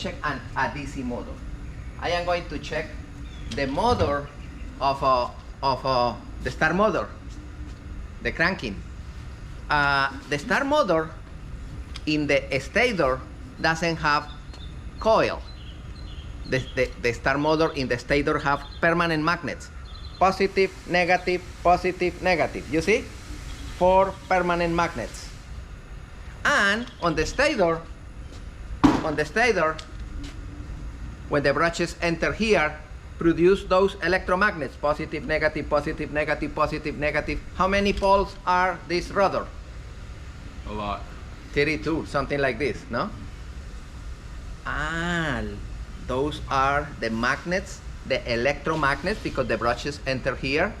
check a DC motor. I am going to check the motor of the start motor, the cranking. The start motor in the stator doesn't have coil. The start motor in the stator have permanent magnets. Positive, negative, positive, negative. You see? 4 permanent magnets. And on the stator, when the brushes enter here, produce those electromagnets, positive, negative, positive, negative, positive, negative. How many poles are this rotor? A lot. 32, something like this, no? Those are the magnets, the electromagnets, because the brushes enter here,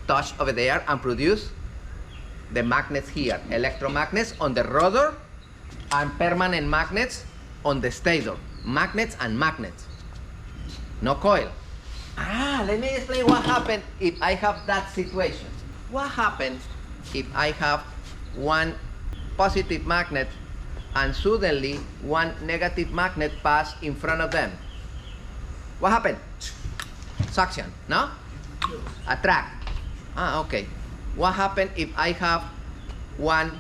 touch over there, and produce the magnets here. Electromagnets on the rotor and permanent magnets on the stator. Magnets and magnets. No coil. Let me explain what happens if I have that situation. What happens if I have one positive magnet and suddenly one negative magnet pass in front of them? What happened? Suction, no? Attract. Okay. What happens if I have one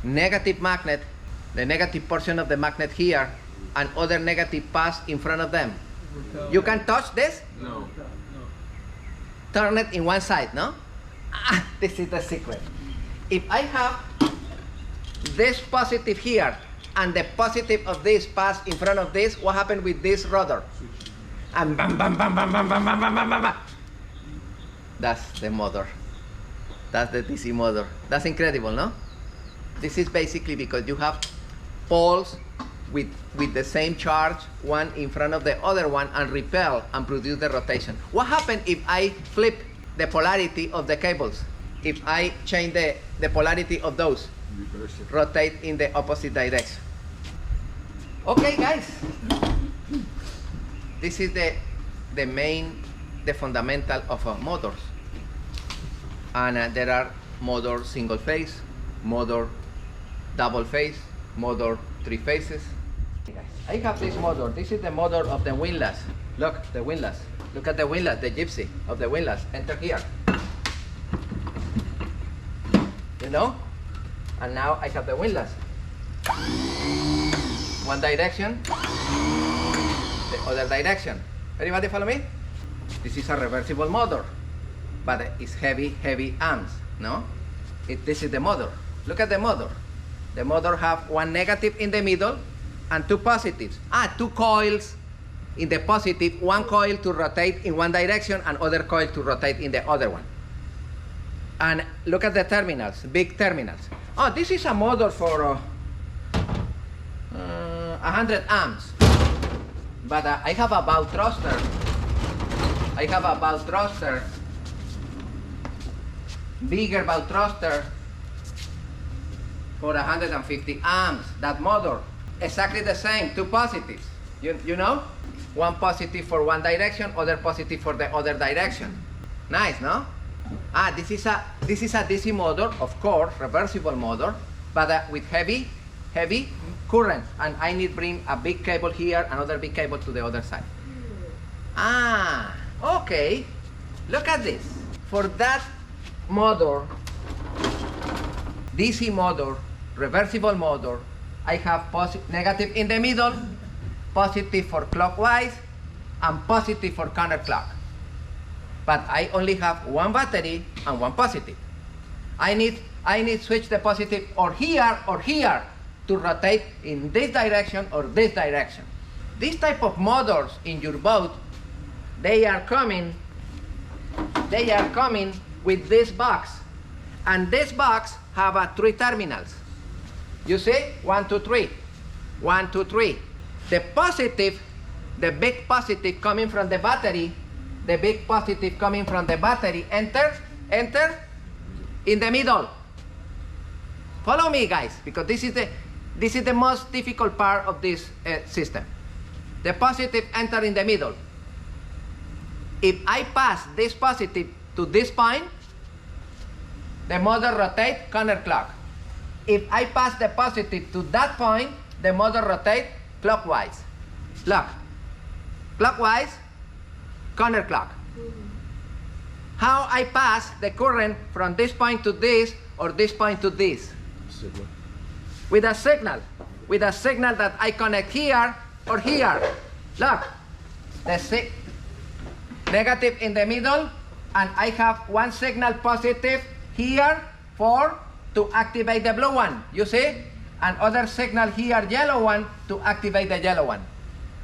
negative magnet, the negative portion of the magnet here, and other negative pass in front of them? You can touch this? No. Turn it in one side, no? This is the secret. If I have this positive here and the positive of this pass in front of this, what happened with this rotor? And bam, bam, bam, bam, bam, bam, bam, bam, bam, bam, bam. That's the motor. That's the DC motor. That's incredible, no? This is basically because you have poles with the same charge, one in front of the other one, and repel and produce the rotation. What happens if I flip the polarity of the cables? If I change the polarity of those? Reverse it. Rotate in the opposite direction. Okay, guys. This is the fundamental of motors. And there are motor single phase, motor double phase, motor 3 phases. I have this motor. This is the motor of the windlass. Look, the windlass. Look at the windlass, the gypsy of the windlass. Enter here. You know? And now I have the windlass. One direction, the other direction. Everybody follow me? This is a reversible motor, but it's heavy arms, no? This is the motor. Look at the motor. The motor have one negative in the middle and 2 positives. 2 coils in the positive, 1 coil to rotate in one direction and other coil to rotate in the other one. And look at the terminals, big terminals. This is a motor for 100 amps. But I have a bow thruster. Bigger bow thruster for 150 amps. That motor, exactly the same, 2 positives. You know? 1 positive for one direction, other positive for the other direction. Nice, no? This is a DC motor, of course, reversible motor, but with heavy current, and I need bring a big cable here, another big cable to the other side. Okay. Look at this. For that motor, DC motor, reversible motor, I have negative in the middle, positive for clockwise, and positive for counterclock. But I only have 1 battery and 1 positive. I need switch the positive or here to rotate in this direction or this direction. This type of motors in your boat, they are coming with this box, and this box have 3 terminals. You see, 1, 2, 3, 1, 2, 3. The positive, the big positive coming from the battery. The big positive coming from the battery enter in the middle. Follow me, guys, because this is the most difficult part of this system. The positive enter in the middle. If I pass this positive to this point, the motor rotate counterclock. If I pass the positive to that point, the motor rotate clockwise. Look, clockwise, counterclock. How I pass the current from this point to this or this point to this? Signal. With a signal that I connect here or here. Look, the negative in the middle, and I have one signal positive here to activate the blue one, you see? And other signal here, yellow one, to activate the yellow one.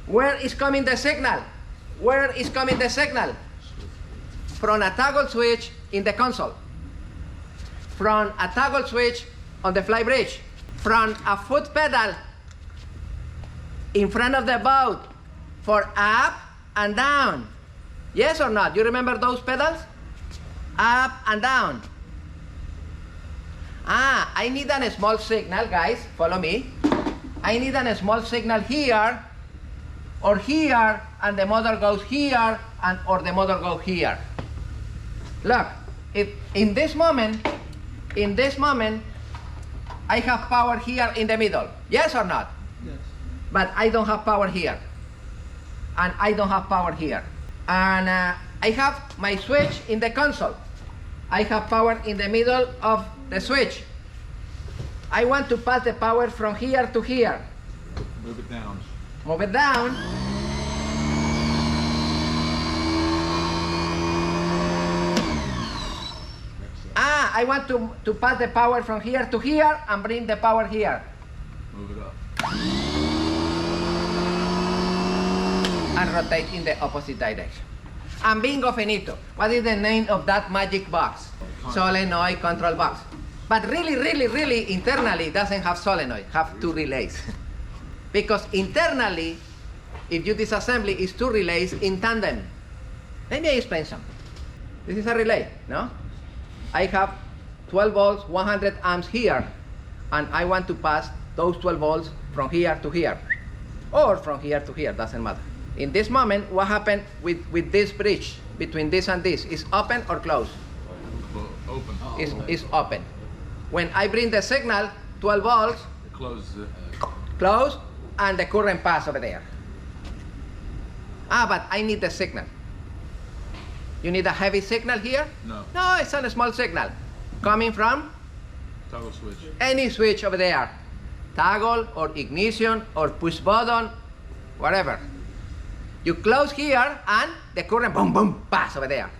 Where is coming the signal? Where is coming the signal? From a toggle switch in the console. From a toggle switch on the fly bridge. From a foot pedal in front of the boat for up and down. Yes or not? You remember those pedals? Up and down. I need a small signal, guys. Follow me. I need a small signal here or here, and the motor goes here, or the motor goes here. Look, if in this moment, I have power here in the middle. Yes or not? Yes. But I don't have power here. And I don't have power here. And I have my switch in the console. I have power in the middle of the switch. I want to pass the power from here to here. Move it down. Move it down. I want to pass the power from here to here and bring the power here. Move it up. And rotate in the opposite direction. And bingo finito. What is the name of that magic box? Solenoid control box. But really, internally it doesn't have solenoid, have two relays. Because internally, if you disassemble, it's two relays in tandem. Let me explain something. This is a relay, no? I have 12 volts, 100 amps here, and I want to pass those 12 volts from here to here, or from here to here, doesn't matter. In this moment, what happened with this bridge between this and this? Is open or closed? Open. Is open. When I bring the signal, 12 volts, It closes it. close, and the current pass over there. But I need the signal. You need a heavy signal here? No. No, it's a small signal. Coming from Toggle switch. any switch over there. Toggle or ignition or push button, whatever. You close here and the current boom, boom, pass over there.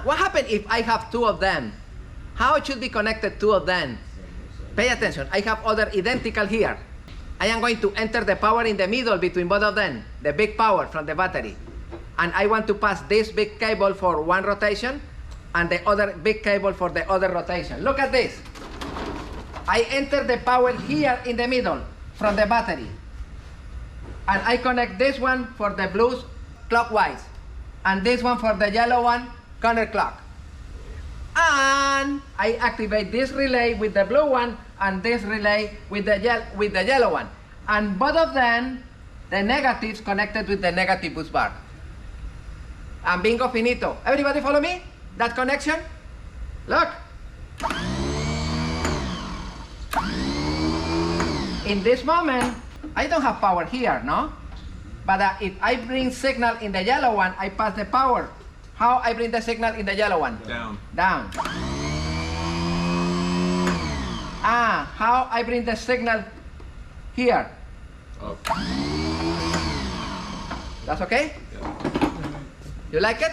What happens if I have two of them? How it should be connected, two of them? Pay attention, I have other identical here. I am going to enter the power in the middle between both of them, the big power from the battery. And I want to pass this big cable for one rotation and the other big cable for the other rotation. Look at this. I enter the power here in the middle from the battery. And I connect this one for the blues clockwise. And this one for the yellow one counterclock. And I activate this relay with the blue one and this relay with the yellow one. And both of them, the negatives connected with the negative bus bar. And bingo finito. Everybody follow me? That connection? Look. In this moment, I don't have power here, no? But if I bring signal in the yellow one, I pass the power. How I bring the signal in the yellow one? Down. Down. How I bring the signal here? Up. That's okay? Yeah. You like it?